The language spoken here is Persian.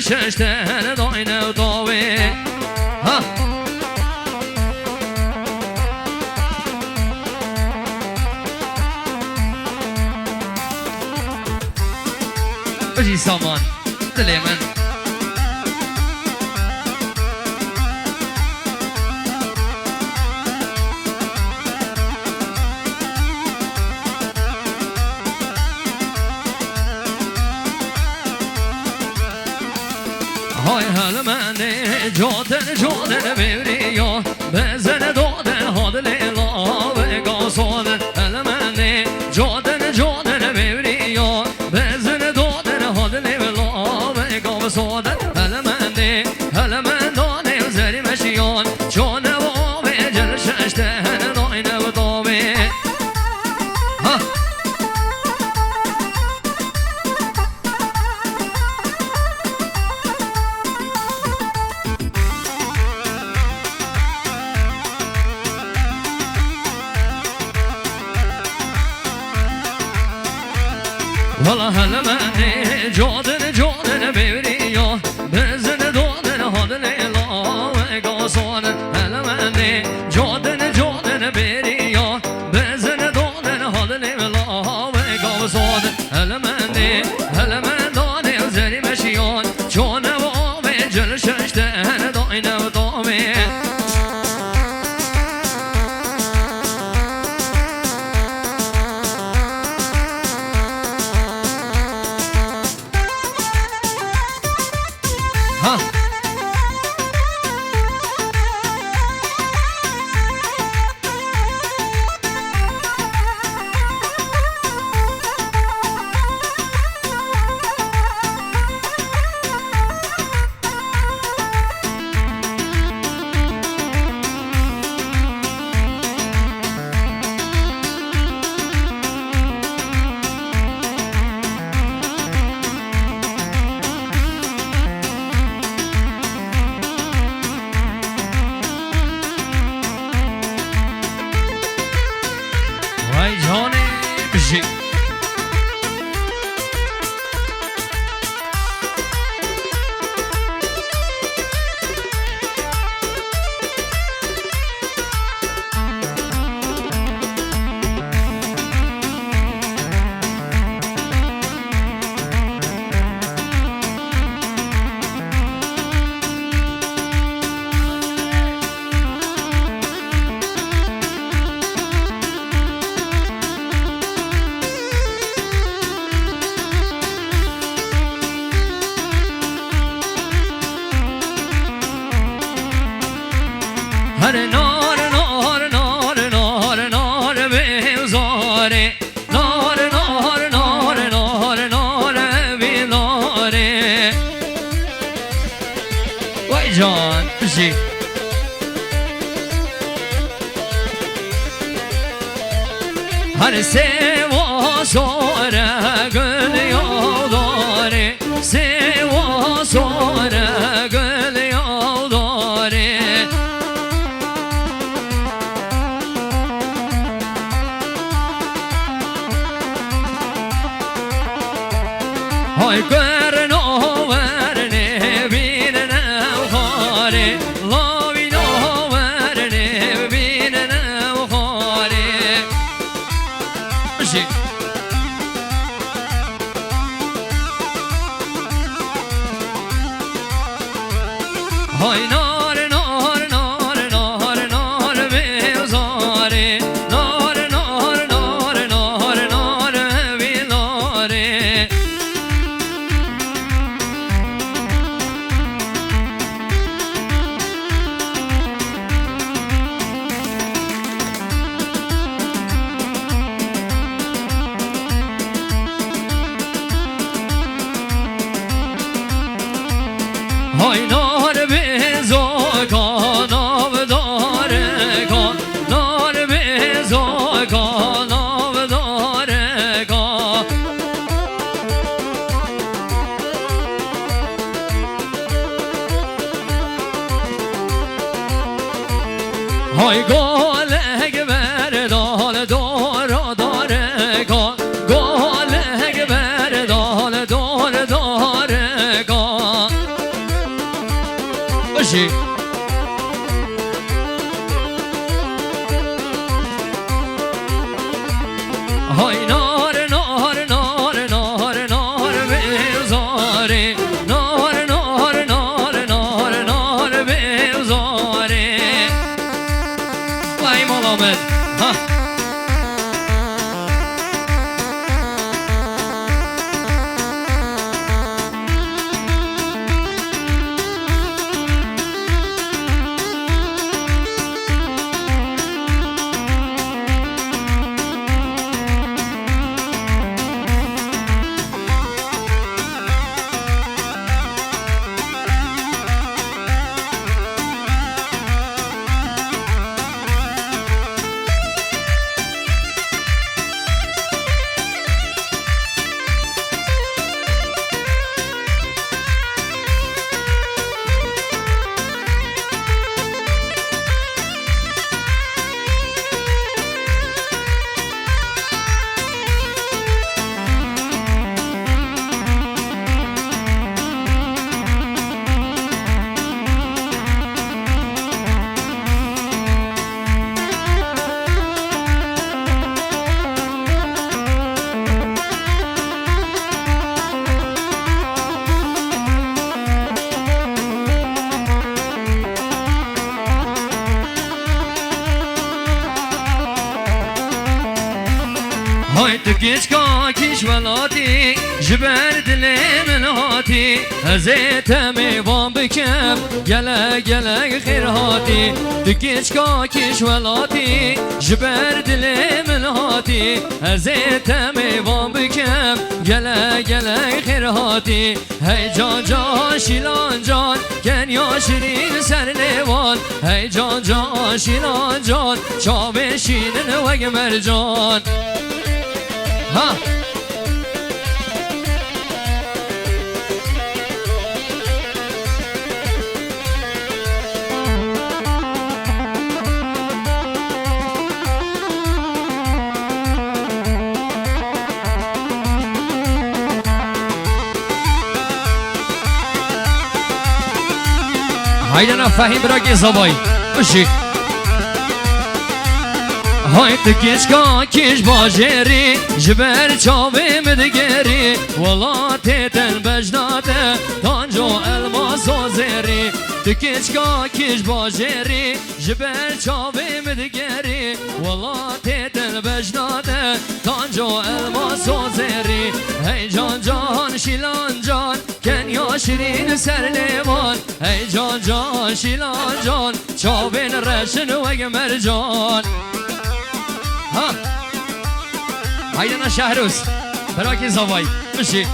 ششتن داینه و داوی ها بجی سامان دلی من های هلمنده جادن بیریا بزن دادن هاد لیلا و گاسادن هلمنده جادن بیریا بزن دادن هاد لیلا و گاسادن هلمنده هلمندانه زری مشیان جانه و جل ششتن داینه و داوی ها والله هلمنده جادن بیریا بزن دادن هاد لیلا و گاسادن هلمنده جادن بیریا بزن دادن هاد لیلا و گاسادن هلمندانه زری مشیان جانه و جل ششتن داینه و داوی ها وای جانی بشی هر نار بیزاره نار بیزاره وای جان بشی هر سوا ساره گل یاداره سوا ساره گل یاداره های گرنو ورنه بیننه خاره لاوینو ورنه بیننه خاره بشی های نار بیزاره نار بیزاره های نار بیزا کان آب داره کان نار بیزا کان آب داره کان های گاله بر دال دار داره گا گاله بر دال دار داره گا باشی های نار نار نار نار نار بزاره نار نار نار نار نار بزاره وای ملامت ها های تو کش کا کش ولاتی جبر دل من هاتی هزیت میوان بکم گله گله خیر هاتی تو کش کا کش ولاتی جبر دل من هاتی هزیت میوان بکم گله گله خیر هاتی هی جان جان شیلان جان کنیا شیرین سر لیوان هی جان جان شیلان جان چاوه شیرین وگ مرجان ها هایده نفهیم براکی زبایی باشی های تو کش کا کش باجری جبر چاوه مدگری والا تیتن بجناته تانجو الماس و زری تو کش کا کش باجری جبر چاوه مدگری والا تیتن بجناته تانجو الماس و زری هی جان جان شیلان جان کنیا شیرین سر لیوان هی جان جان شیلان جان چاوین رشن وگ مرجان ها هایدنا شهروز براکی زوای بشی